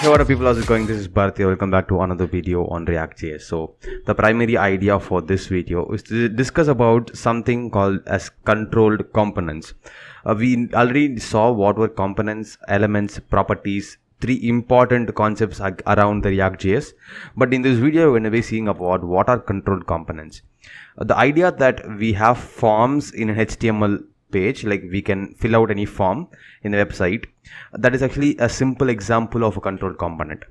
Hey, what up people, how's it going? This is Bharti. Welcome back to another video on ReactJS. So the primary idea for this video is to discuss about something called as controlled components. We already saw what were components, elements, properties, three important concepts around the ReactJS. But in this video, we're going to be seeing about what are controlled components. The idea that we have forms in an HTML page, like we can fill out any form in the website, that is actually a simple example of a control component.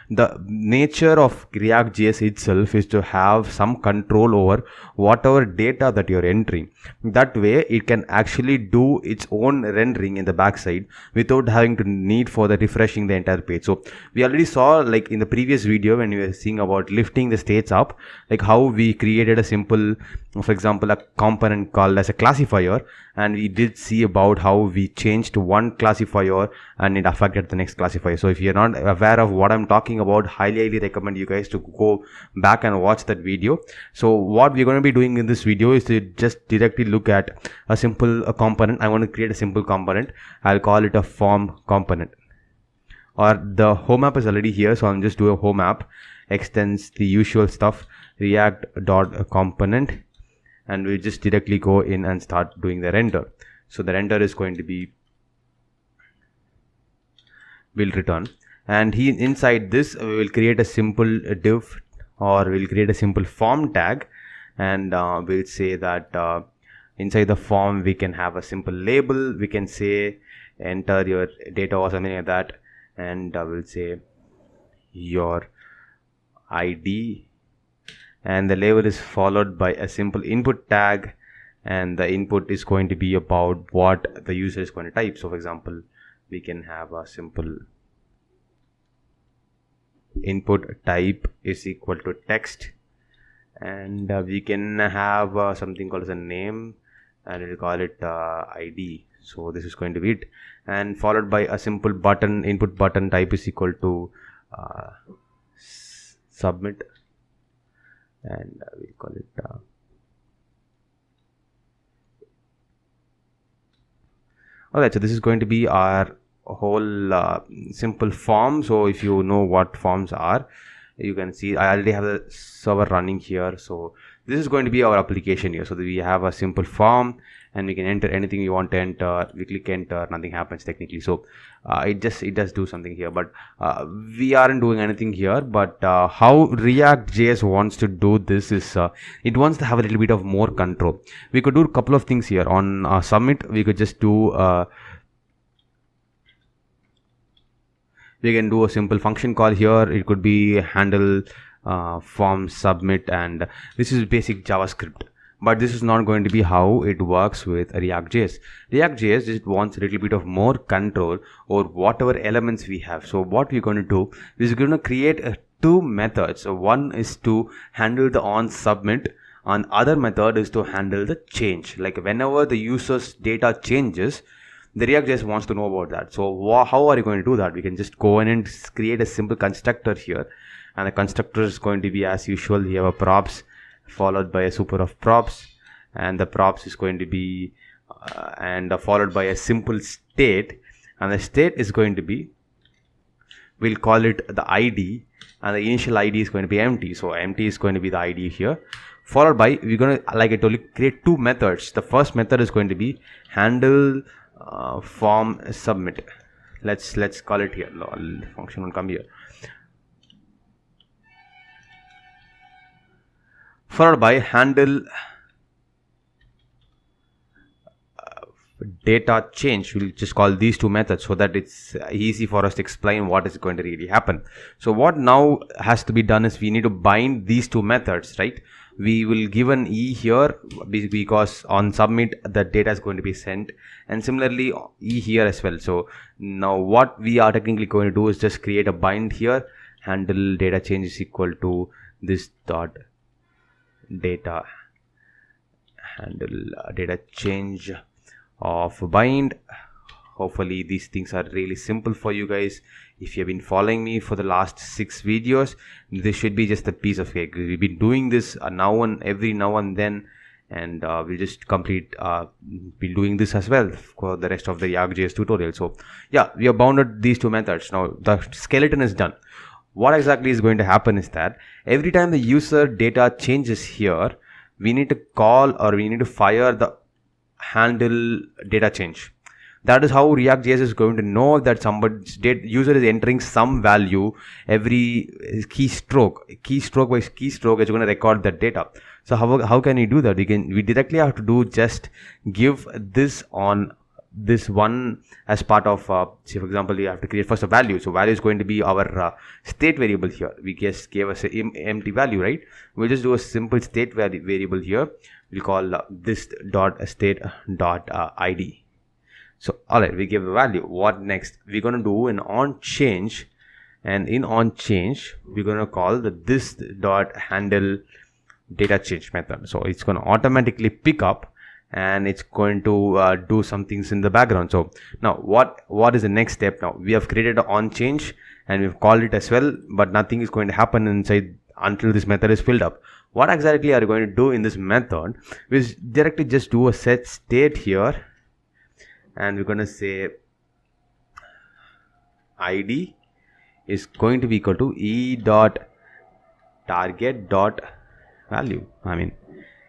The nature of ReactJS itself is to have some control over whatever data that you're entering. That way it can actually do its own rendering in the backside without having to need for the refreshing the entire page. So we already saw, like in the previous video when we were seeing about lifting the states up, like how we created a simple, for example, a component called as a classifier, and we did see about how we changed one classifier and it affected the next classifier. So if you're not aware of what I'm talking about, highly recommend you guys to go back and watch that video. So what we're going to be doing in this video is to just directly look at a simple component. I want to create a simple component. I'll call it a form component, or the home app is already here, so I'll just do a home app, extends the usual stuff, react.component, and we'll just directly go in and start doing the render. So the render is going to be will return, and inside this we will create a simple div, or we'll create a simple form tag, and we'll say that inside the form we can have a simple label. We can say enter your data or something like that, and we'll say your ID, and the label is followed by a simple input tag, and the input is going to be about what the user is going to type. So for example, we can have a simple input type is equal to text, and we can have something called as a name, and we'll call it ID. So this is going to be it, and followed by a simple button. Input button type is equal to submit, and we'll call it alright. So this is going to be our whole simple form. So if you know what forms are, you can see I already have the server running here. So this is going to be our application here. So we have a simple form, and we can enter anything we want to enter. We click enter, nothing happens technically. So it does do something here, but we aren't doing anything here. But how ReactJS wants to do this is it wants to have a little bit of more control. We could do a couple of things here. On submit, we could just do we can do a simple function call here. It could be handle form submit, and this is basic JavaScript. But this is not going to be how it works with ReactJS. ReactJS just wants a little bit of more control over whatever elements we have. So what we're going to do is we're going to create two methods. So one is to handle the on submit, and other method is to handle the change. Like whenever the user's data changes, the ReactJS wants to know about that. So how are you going to do that? We can just go in and create a simple constructor here, and the constructor is going to be as usual. We have a props followed by a super of props, and the props is going to be followed by a simple state, and the state is going to be, we'll call it the ID, and the initial ID is going to be empty. So empty is going to be the ID here, followed by, we're going to, like I told you, create two methods. The first method is going to be handle form submit. Let's call it here. Function will come here, followed by handle data change. We'll just call these two methods so that it's easy for us to explain what is going to really happen. So what now has to be done is we need to bind these two methods, right? We will give an E here because on submit the data is going to be sent, and similarly E here as well. So now what we are technically going to do is just create a bind here. Handle data change is equal to this dot data handle data change of bind. Hopefully these things are really simple for you guys. If you have been following me for the last 6 videos, this should be just a piece of cake. We've been doing this every now and then, and we'll just be doing this as well for the rest of the ReactJS tutorial. So yeah, we have bounded these two methods. Now the skeleton is done. What exactly is going to happen is that every time the user data changes here, we need to call or we need to fire the handle data change. That is how ReactJS is going to know that somebody's user is entering some value every keystroke by keystroke is going to record that data. So how can we do that? We directly have to do just give this on this one as part of say for example, we have to create first a value. So value is going to be our state variable here. We just gave us an empty value, right? We'll just do a simple state variable here. We'll call this dot state dot id. So alright, we give a value. What next? We're going to do an on change, and in on change we're going to call the this dot handle data change method. So it's going to automatically pick up and it's going to do some things in the background. So now what is the next step? Now we have created an on change and we've called it as well, but nothing is going to happen inside until this method is filled up. What exactly are you going to do in this method? We directly just do a set state here, and we're going to say id is going to be equal to e dot target dot value. I mean,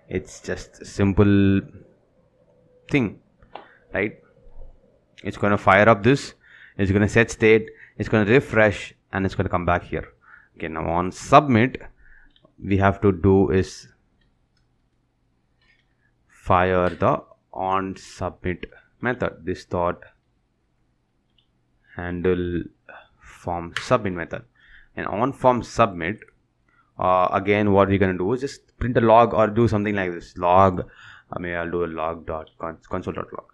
it's just a simple thing, right? It's going to fire up this, it's going to set state, it's going to refresh, and it's going to come back here. Okay, now on submit, we have to do is fire the on submit method, this dot handle form submit method. And on form submit, again what we're going to do is just print a log or do something like this log. I'll do a log dot console dot log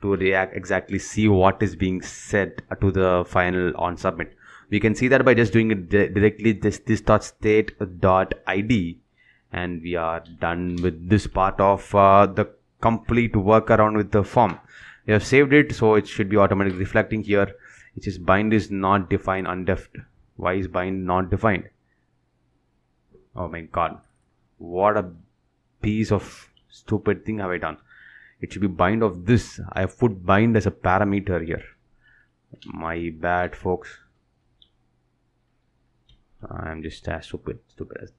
to React exactly see what is being set to the final on submit. We can see that by just doing it directly this dot state dot id, and we are done with this part of the complete workaround with the form. We have saved it, so it should be automatically reflecting here. It is bind is not defined undef. Why is bind not defined? Oh my god, what a piece of stupid thing have I done. It should be bind of this. I have put bind as a parameter here. My bad, folks. I'm just as stupid as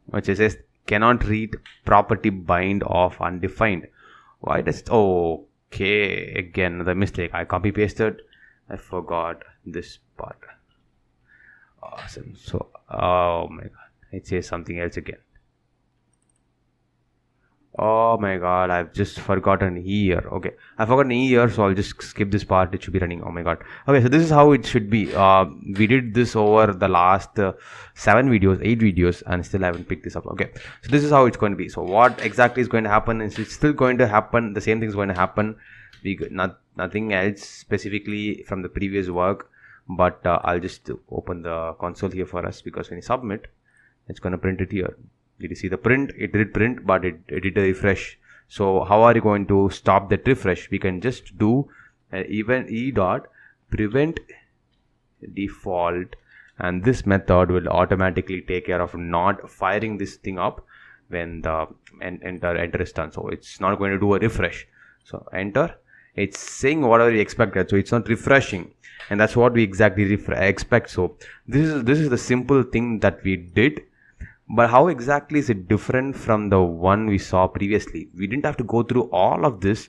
which says cannot read property bind of undefined. Why does okay, again the mistake. I copy pasted. I forgot this part. Awesome. So oh my god, it says something else again. Oh my god, I've just forgotten here. Okay, I've forgotten here, so I'll just skip this part. It should be running. Oh my god. Okay, so this is how it should be. We did this over the last 8 videos, and still I haven't picked this up. Okay, so this is how it's going to be. So what exactly is going to happen is it's still going to happen. The same thing is going to happen. Nothing else specifically from the previous work, but I'll just open the console here for us, because when you submit, it's going to print it here. Did you see the print? It did print, but it did a refresh. So how are you going to stop that refresh? We can just do even e dot prevent default, and this method will automatically take care of not firing this thing up when the enter is done. So it's not going to do a refresh. So enter, it's saying whatever you expected, so it's not refreshing, and that's what we exactly expect. So this is the simple thing that we did. But how exactly is it different from the one we saw previously? We didn't have to go through all of this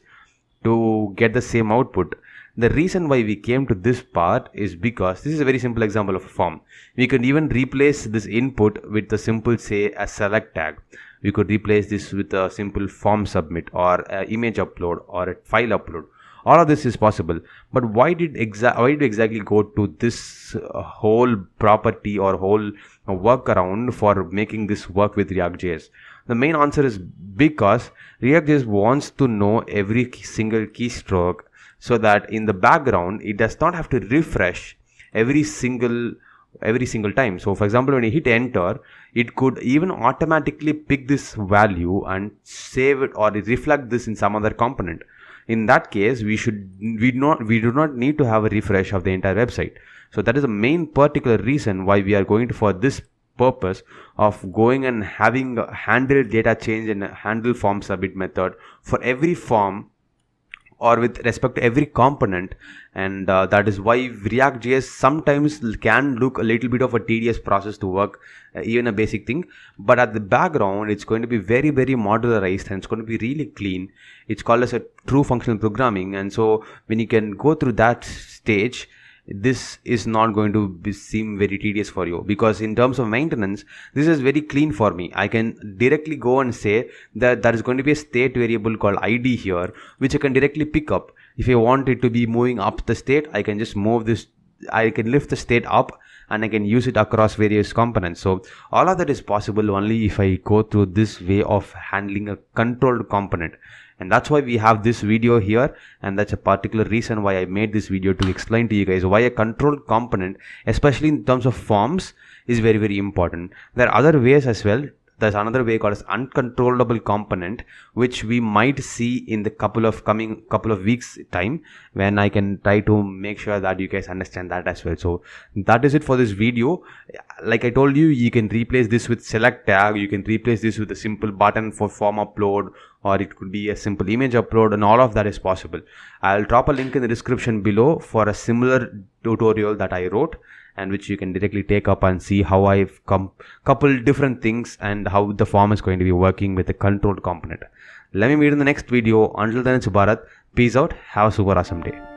to get the same output. The reason why we came to this part is because this is a very simple example of a form. We could even replace this input with a simple, say, a select tag. We could replace this with a simple form submit or an image upload or a file upload. All of this is possible, but why do exactly go to this whole property or whole workaround for making this work with ReactJS? The main answer is because ReactJS wants to know every single keystroke, so that in the background it does not have to refresh every single time. So for example, when you hit enter, it could even automatically pick this value and save it or reflect this in some other component. In that case, we do not need to have a refresh of the entire website. So that is the main particular reason why we are going for this purpose of going and having a handle data change and a handle form submit method for every form or with respect to every component. And that is why react.js sometimes can look a little bit of a tedious process to work, even a basic thing, but at the background it's going to be very modularized and it's going to be really clean. It's called as a true functional programming, and so when you can go through that stage, this is not going to seem very tedious for you, because in terms of maintenance this is very clean for me. I can directly go and say that there is going to be a state variable called id here, which I can directly pick up. If I want it to be moving up the state, I can just move this, I can lift the state up and I can use it across various components. So all of that is possible only if I go through this way of handling a controlled component. And that's why we have this video here, and that's a particular reason why I made this video, to explain to you guys why a controlled component, especially in terms of forms, is very important. There are other ways as well. There's another way called as uncontrollable component, which we might see in the couple of weeks time, when I can try to make sure that you guys understand that as well. So that is it for this video. Like I told you, you can replace this with select tag, you can replace this with a simple button for form upload, or it could be a simple image upload, and all of that is possible. I'll drop a link in the description below for a similar tutorial that I wrote, and which you can directly take up and see how I've coupled different things and how the form is going to be working with a controlled component. Let me meet in the next video. Until then, it's Bharat. Peace out. Have a super awesome day.